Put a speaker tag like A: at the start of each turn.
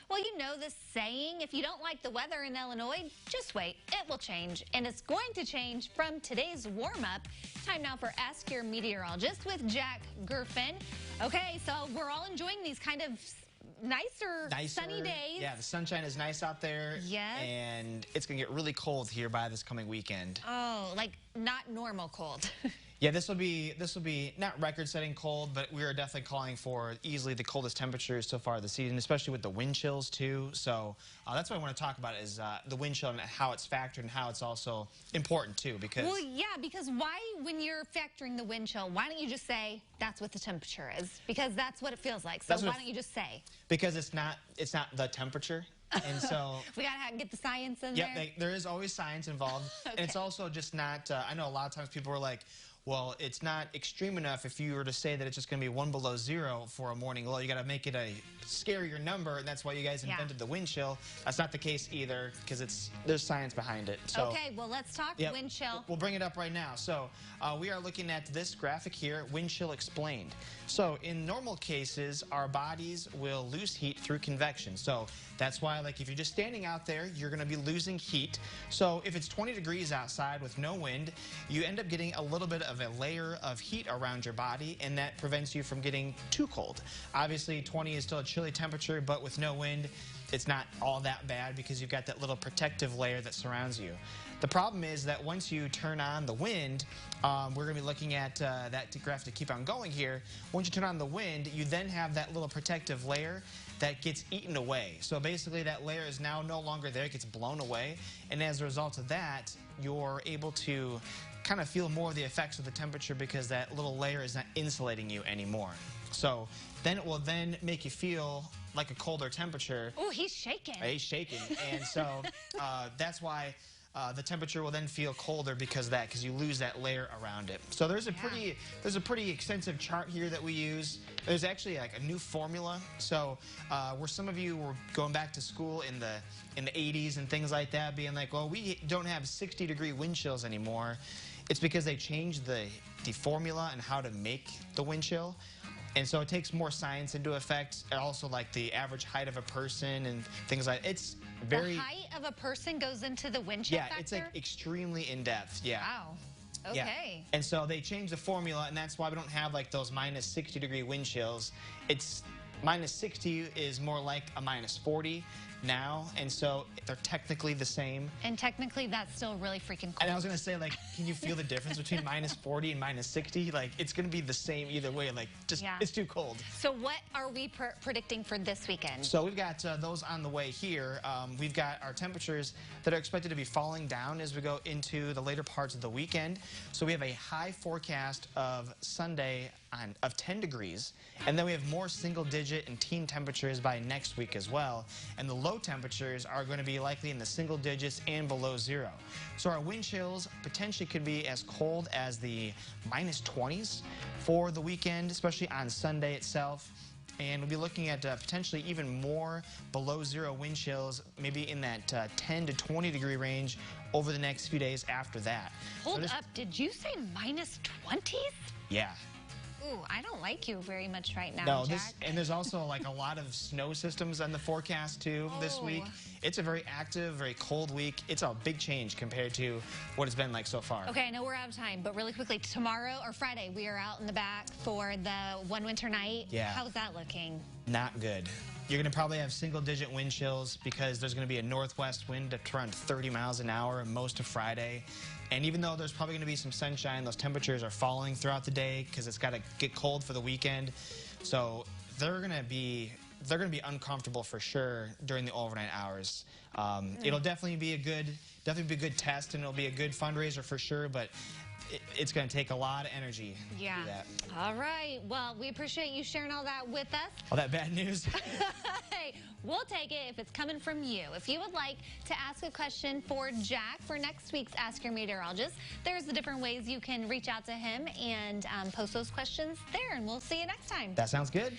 A: Well, you know this saying, if you don't like the weather in Illinois, just wait. It will change, and it's going to change from today's warm-up. Time now for Ask Your Meteorologist with Jack Gerfin. Okay, so we're all enjoying these kind of nicer sunny days.
B: Yeah, the sunshine is nice out there.
A: Yes.
B: And it's going to get really cold here by this coming weekend.
A: Oh, like not normal cold.
B: Yeah, this will be not record-setting cold, but we are definitely calling for easily the coldest temperatures so far this season, especially with the wind chills too. So that's what I want to talk about is the wind chill and how it's factored and how it's also important too. Because
A: because why, when you're factoring the wind chill, why don't you just say that's what the temperature is? Because that's what it feels like. So why don't you just say?
B: Because it's not the temperature. And so
A: we gotta get the science in
B: there.
A: Yeah,
B: there is always science involved. Okay. And it's also just not. I know a lot of times people are like, well, it's not extreme enough if you were to say that it's just going to be 1 below 0 for a morning low. You got to make it a scarier number, and that's why you guys invented the wind chill. That's not the case either, because there's science behind it. So,
A: okay, well, let's talk wind chill.
B: We'll bring it up right now. So we are looking at this graphic here, wind chill explained. So in normal cases, our bodies will lose heat through convection. So that's why, like, if you're just standing out there, you're going to be losing heat. So if it's 20 degrees outside with no wind, you end up getting a little bit of a layer of heat around your body, and that prevents you from getting too cold. Obviously, 20 is still a chilly temperature, but with no wind, it's not all that bad because you've got that little protective layer that surrounds you. The problem is that once you turn on the wind, we're going to be looking at that graph to keep on going here. Once you turn on the wind, you then have that little protective layer that gets eaten away. So basically that layer is now no longer there, it gets blown away, and as a result of that, you're able to kind of feel more of the effects of the temperature because that little layer is not insulating you anymore. So then it will then make you feel like a colder temperature.
A: Oh, he's shaking.
B: He's shaking. And so that's why the temperature will then feel colder because you lose that layer around it. So there's a pretty extensive chart here that we use. There's actually like a new formula. So where some of you were going back to school in the 80s and things like that, being like, well, we don't have 60-degree wind chills anymore. It's because they changed the formula and how to make the wind chill. And so it takes more science into effect, and also like the average height of a person and things like that. It's very...
A: The height of a person goes into the wind chill factor?
B: Yeah, it's like extremely in-depth, yeah.
A: Wow. Okay.
B: Yeah. And so they changed the formula, and that's why we don't have like those minus 60-degree wind chills. It's minus 60 is more like a minus 40 now, and so they're technically the same.
A: And technically that's still really freaking cold.
B: And I was going to say, like, can you feel the difference between minus 40 and minus 60? Like, it's going to be the same either way. Like, just, it's too cold.
A: So what are we predicting for this weekend?
B: So we've got those on the way here. We've got our temperatures that are expected to be falling down as we go into the later parts of the weekend. So we have a high forecast of Sunday of 10 degrees, and then we have more single-digit and teen temperatures by next week as well. And the low temperatures are going to be likely in the single digits and below 0. So our wind chills potentially could be as cold as the minus 20s for the weekend, especially on Sunday itself. And we'll be looking at potentially even more below 0 wind chills, maybe in that 10 to 20 degree range over the next few days after that.
A: Hold up, did you say minus 20s?
B: Yeah.
A: Ooh, I don't like you very much right now,
B: No,
A: Jack.
B: and there's also like a lot of snow systems on the forecast too this week. It's a very active, very cold week. It's a big change compared to what it's been like so far.
A: Okay, I know we're out of time, but really quickly, tomorrow or Friday, we are out in the back for the one winter night.
B: Yeah.
A: How's that looking?
B: Not good. You're going to probably have single-digit wind chills because there's going to be a northwest wind at around 30 miles an hour most of Friday. And even though there's probably going to be some sunshine, those temperatures are falling throughout the day because it's got to get cold for the weekend. So they're going to be uncomfortable for sure during the overnight hours. It'll definitely be a good test, and it'll be a good fundraiser for sure. But it's going to take a lot of energy to do that.
A: All right. Well, we appreciate you sharing all that with us.
B: All that bad news.
A: Hey, we'll take it if it's coming from you. If you would like to ask a question for Jack for next week's Ask Your Meteorologist, there's the different ways you can reach out to him and post those questions there, and we'll see you next time.
B: That sounds good.